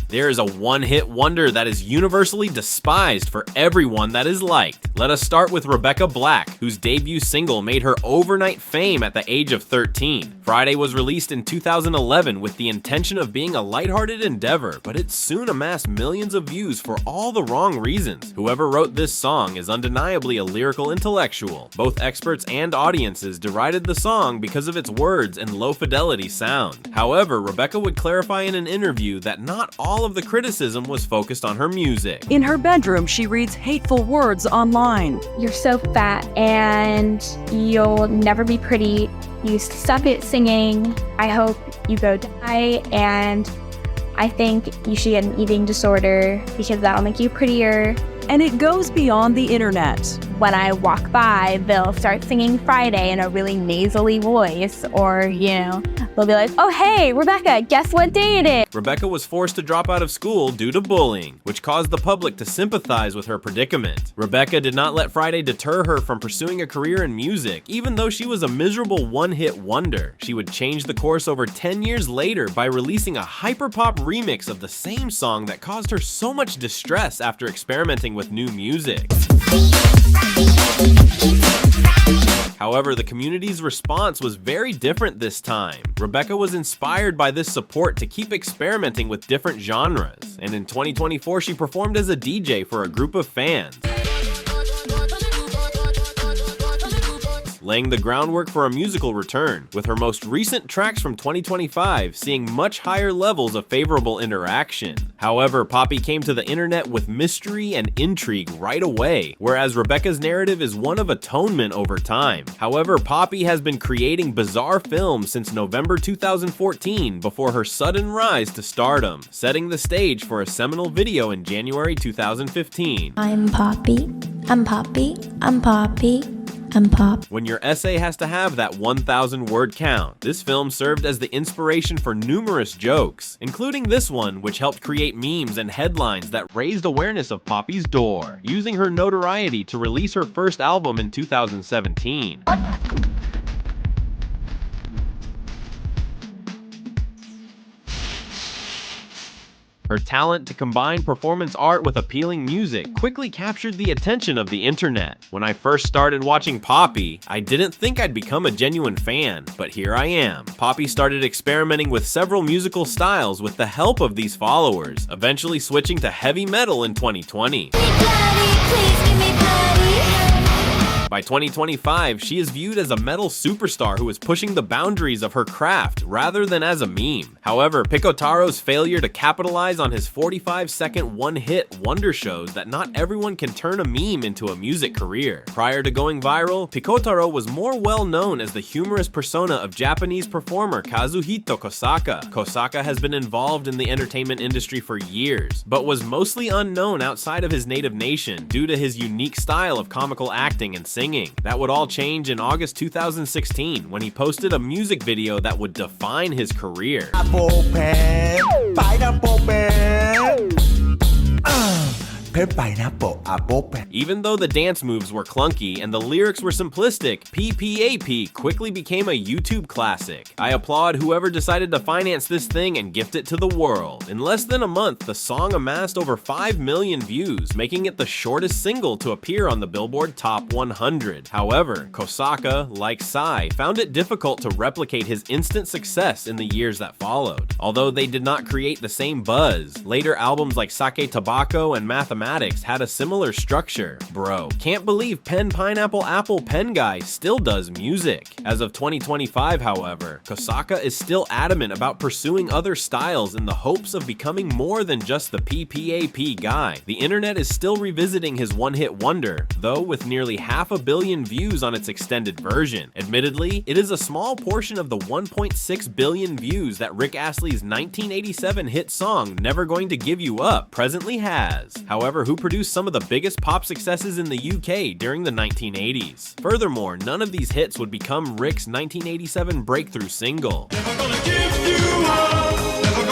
There is a one-hit wonder that is universally despised for everyone that is liked. Let us start with Rebecca Black, whose debut single made her overnight fame at the age of 13. Friday was released in 2011 with the intention of being a lighthearted endeavor, but it soon amassed millions of views for all the wrong reasons. Whoever wrote this song is undeniably a lyrical intellectual. Both experts and audiences derided the song because of its words and low-fidelity sound. However, Rebecca would clarify in an interview that not all of the criticism was focused on her music. In her bedroom, she reads hateful words online. You're so fat and you'll never be pretty. You suck at singing. I hope you go die, and I think you should get an eating disorder because that'll make you prettier. And it goes beyond the internet. When I walk by, they'll start singing Friday in a really nasally voice, or, they'll be like, oh hey, Rebecca, guess what day it is? Rebecca was forced to drop out of school due to bullying, which caused the public to sympathize with her predicament. Rebecca did not let Friday deter her from pursuing a career in music, even though she was a miserable one-hit wonder. She would change the course over 10 years later by releasing a hyperpop remix of the same song that caused her so much distress after experimenting with new music. However, the community's response was very different this time. Rebecca was inspired by this support to keep experimenting with different genres, and in 2024 she performed as a DJ for a group of fans, laying the groundwork for a musical return, with her most recent tracks from 2025 seeing much higher levels of favorable interaction. However, Poppy came to the internet with mystery and intrigue right away, whereas Rebecca's narrative is one of atonement over time. However, Poppy has been creating bizarre films since November 2014 before her sudden rise to stardom, setting the stage for a seminal video in January 2015. I'm Poppy, I'm Poppy, I'm Poppy. I'm Pop. When your essay has to have that 1,000 word count, this film served as the inspiration for numerous jokes, including this one, which helped create memes and headlines that raised awareness of Poppy's door, using her notoriety to release her first album in 2017. Her talent to combine performance art with appealing music quickly captured the attention of the internet. When I first started watching Poppy, I didn't think I'd become a genuine fan, but here I am. Poppy started experimenting with several musical styles with the help of these followers, eventually switching to heavy metal in 2020. By 2025, she is viewed as a metal superstar who is pushing the boundaries of her craft rather than as a meme. However, Picotaro's failure to capitalize on his 45-second one-hit wonder shows that not everyone can turn a meme into a music career. Prior to going viral, Picotaro was more well known as the humorous persona of Japanese performer Kazuhito Kosaka. Kosaka has been involved in the entertainment industry for years, but was mostly unknown outside of his native nation due to his unique style of comical acting and singing. That would all change in August 2016 when he posted a music video that would define his career. Apple pen, pineapple pen. Pineapple, apple pen. Even though the dance moves were clunky and the lyrics were simplistic, PPAP quickly became a YouTube classic. I applaud whoever decided to finance this thing and gift it to the world. In less than a month, the song amassed over 5 million views, making it the shortest single to appear on the Billboard Top 100. However, Kosaka, like Psy, found it difficult to replicate his instant success in the years that followed. Although they did not create the same buzz, later albums like Sake Tobacco and Mathematics had a similar structure. Bro, can't believe Pen Pineapple Apple Pen Guy still does music. As of 2025, however, Kosaka is still adamant about pursuing other styles in the hopes of becoming more than just the PPAP guy. The internet is still revisiting his one-hit wonder, though with nearly 500 million views on its extended version. Admittedly, it is a small portion of the 1.6 billion views that Rick Astley's 1987 hit song Never Going to Give You Up presently has. However, who produced some of the biggest pop successes in the UK during the 1980s. Furthermore, none of these hits would become Rick's 1987 breakthrough single. Never gonna give you up, never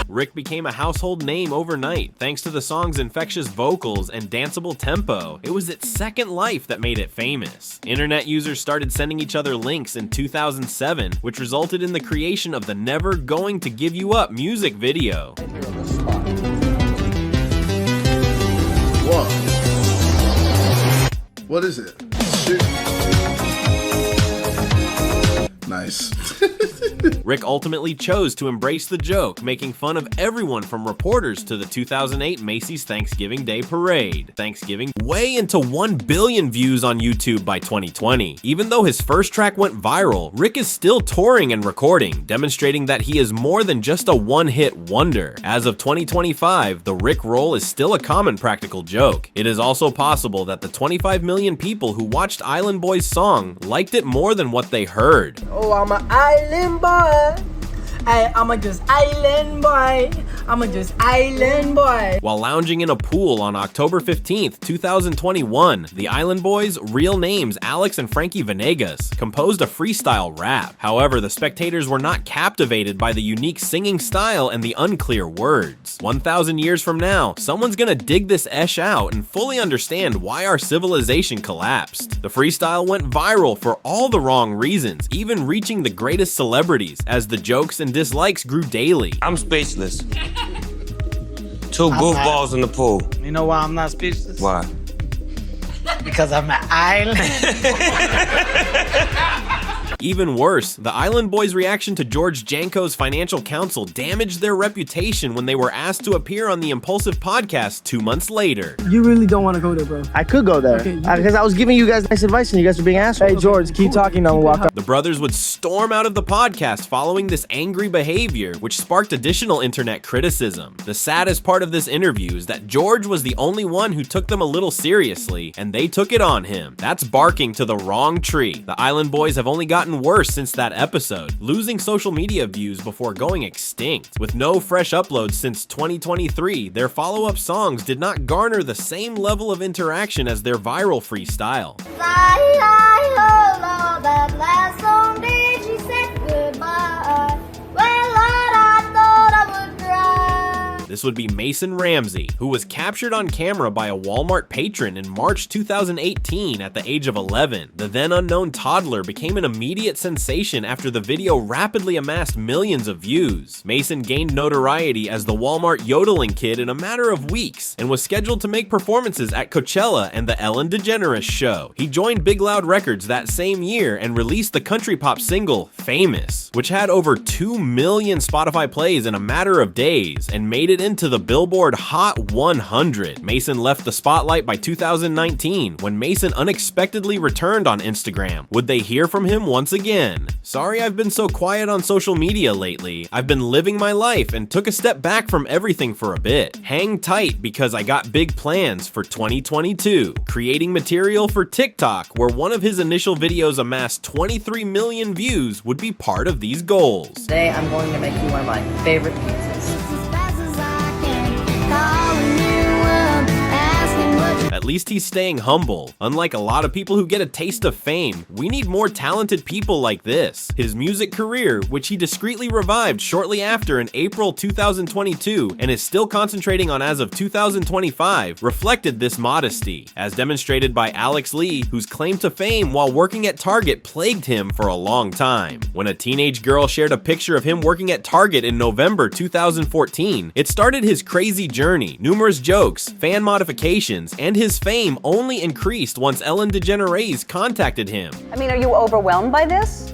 Rick became a household name overnight thanks to the song's infectious vocals and danceable tempo. It was its second life that made it famous. Internet users started sending each other links in 2007, which resulted in the creation of the Never Going to Give You Up music video. Whoa. What is it? Shoot. Nice. Rick ultimately chose to embrace the joke, making fun of everyone from reporters to the 2008 Macy's Thanksgiving Day Parade. Thanksgiving way into 1 billion views on YouTube by 2020. Even though his first track went viral, Rick is still touring and recording, demonstrating that he is more than just a one-hit wonder. As of 2025, the Rick roll is still a common practical joke. It is also possible that the 25 million people who watched Island Boy's song liked it more than what they heard. Oh, I'm an island boy. I'm a just island boy. I'm a just island boy. While lounging in a pool on October 15th, 2021, the Island Boys, real names Alex and Frankie Venegas, composed a freestyle rap. However, the spectators were not captivated by the unique singing style and the unclear words. 1,000 years from now, someone's gonna dig this esh out and fully understand why our civilization collapsed. The freestyle went viral for all the wrong reasons, even reaching the greatest celebrities, as the jokes and dislikes grew daily. I'm speechless. Two goofballs in the pool. You know why I'm not speechless? Why? Because I'm an island. Even worse, the Island Boys' reaction to George Janko's financial counsel damaged their reputation when they were asked to appear on the Impulsive podcast 2 months later. You really don't want to go there, bro. I could go there. Because I was giving you guys nice advice and you guys were being assholes. Hey, George, keep talking. I'm gonna walk up. The brothers would storm out of the podcast following this angry behavior, which sparked additional internet criticism. The saddest part of this interview is that George was the only one who took them a little seriously, and they took it on him. That's barking to the wrong tree. The Island Boys have only gotten worse since that episode, losing social media views before going extinct. With no fresh uploads since 2023, their follow-up songs did not garner the same level of interaction as their viral freestyle. That last song did she said goodbye. Well, Lord, I thought I would cry. This would be Mason Ramsey, who was captured on camera by a Walmart patron in March 2018 at the age of 11. The then unknown toddler became an immediate sensation after the video rapidly amassed millions of views. Mason gained notoriety as the Walmart yodeling kid in a matter of weeks and was scheduled to make performances at Coachella and the Ellen DeGeneres show. He joined Big Loud Records that same year and released the country pop single Famous, which had over 2 million Spotify plays in a matter of days and made it into the Billboard Hot 100. Mason left the spotlight by 2019 when Mason unexpectedly returned on Instagram. Would they hear from him once again? Sorry I've been so quiet on social media lately. I've been living my life and took a step back from everything for a bit. Hang tight because I got big plans for 2022. Creating material for TikTok, where one of his initial videos amassed 23 million views, would be part of these goals. Today I'm going to make you one of my favorite pizzas. At least he's staying humble. Unlike a lot of people who get a taste of fame, we need more talented people like this. His music career, which he discreetly revived shortly after in April 2022 and is still concentrating on as of 2025, reflected this modesty, as demonstrated by Alex Lee, whose claim to fame while working at Target plagued him for a long time. When a teenage girl shared a picture of him working at Target in November 2014, it started his crazy journey. Numerous jokes, fan modifications, and his fame only increased once Ellen DeGeneres contacted him. I mean, are you overwhelmed by this?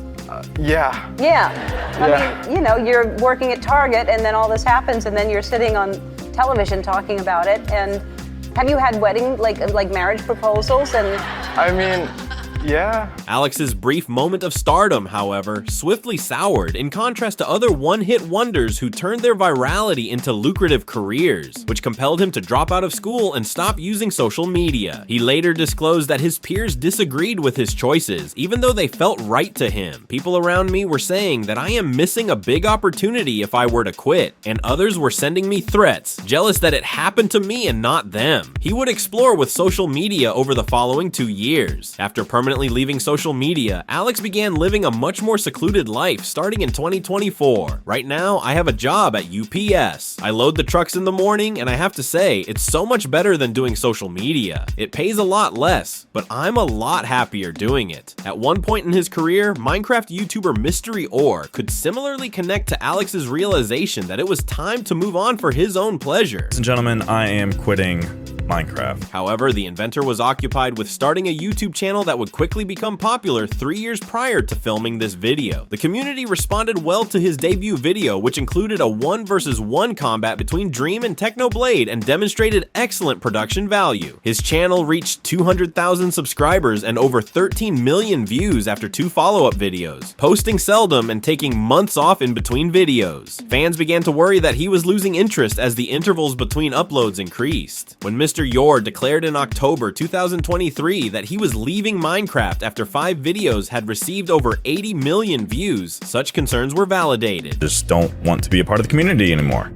Yeah. Yeah. I mean, you know, you're working at Target and then all this happens and then you're sitting on television talking about it. And have you had wedding, like marriage proposals? And I mean, yeah. Alex's brief moment of stardom, however, swiftly soured in contrast to other one-hit wonders who turned their virality into lucrative careers, which compelled him to drop out of school and stop using social media. He later disclosed that his peers disagreed with his choices, even though they felt right to him. People around me were saying that I am missing a big opportunity if I were to quit, and others were sending me threats, jealous that it happened to me and not them. He would explore with social media over the following 2 years. After permanently permanently leaving social media, Alex began living a much more secluded life starting in 2024. Right now, I have a job at UPS. I load the trucks in the morning, and I have to say, it's so much better than doing social media. It pays a lot less, but I'm a lot happier doing it. At one point in his career, Minecraft YouTuber Mystery Orr could similarly connect to Alex's realization that it was time to move on for his own pleasure. Ladies and gentlemen, I am quitting Minecraft. However, the inventor was occupied with starting a YouTube channel that would quickly become popular 3 years prior to filming this video. The community responded well to his debut video, which included a 1 versus 1 combat between Dream and Technoblade and demonstrated excellent production value. His channel reached 200,000 subscribers and over 13 million views after 2 follow-up videos, posting seldom and taking months off in between videos. Fans began to worry that he was losing interest as the intervals between uploads increased. When Mr. Yor declared in October 2023 that he was leaving Minecraft after 5 videos had received over 80 million views, such concerns were validated. Just don't want to be a part of the community anymore.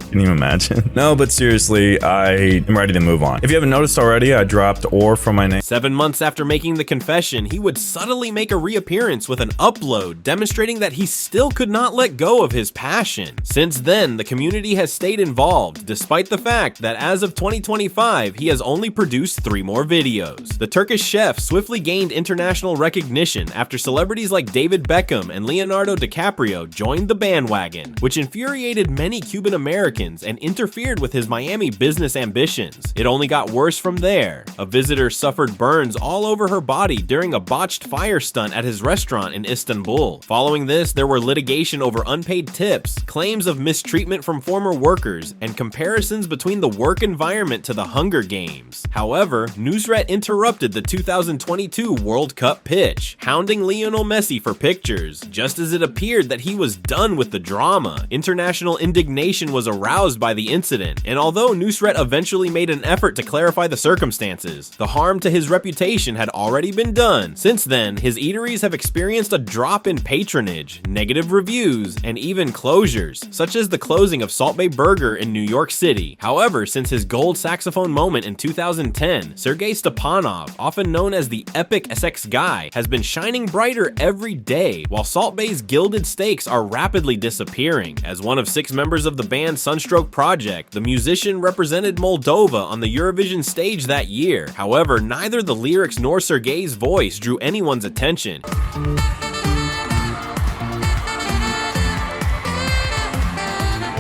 Can you imagine? No, but seriously, I am ready to move on. If you haven't noticed already, I dropped Orr from my name. 7 months after making the confession, he would subtly make a reappearance with an upload demonstrating that he still could not let go of his passion. Since then, the community has stayed involved, despite the fact that as of 2025, he has only produced 3 more videos. The Turkish chef swiftly gained international recognition after celebrities like David Beckham and Leonardo DiCaprio joined the bandwagon, which infuriated many Cuban Americans and interfered with his Miami business ambitions. It only got worse from there. A visitor suffered burns all over her body during a botched fire stunt at his restaurant in Istanbul. Following this, there were litigation over unpaid tips, claims of mistreatment from former workers, and comparisons between the work environment to the Hunger Games. However, Nusret interrupted the 2022 World Cup pitch, hounding Lionel Messi for pictures, just as it appeared that he was done with the drama. International indignation was aroused by the incident, and although Nusret eventually made an effort to clarify the circumstances, the harm to his reputation had already been done. Since then, his eateries have experienced a drop in patronage, negative reviews, and even closures, such as the closing of Salt Bay Burger in New York City. However, since his gold saxophone moment in 2010, Sergei Stepanov, often known as the epic SX guy, has been shining brighter every day, while Salt Bay's gilded stakes are rapidly disappearing. As one of 6 members of the band Sunstroke Project, the musician represented Moldova on the Eurovision stage that year. However, neither the lyrics nor Sergei's voice drew anyone's attention.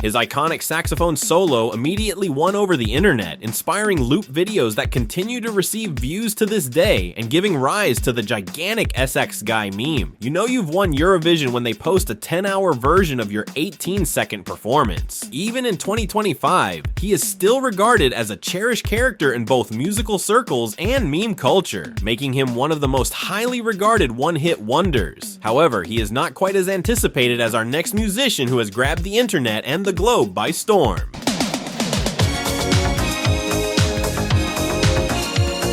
His iconic saxophone solo immediately won over the internet, inspiring loop videos that continue to receive views to this day and giving rise to the gigantic SX Guy meme. You know you've won Eurovision when they post a 10-hour version of your 18-second performance. Even in 2025, he is still regarded as a cherished character in both musical circles and meme culture, making him one of the most highly regarded one-hit wonders. However, he is not quite as anticipated as our next musician who has grabbed the internet and the globe by storm.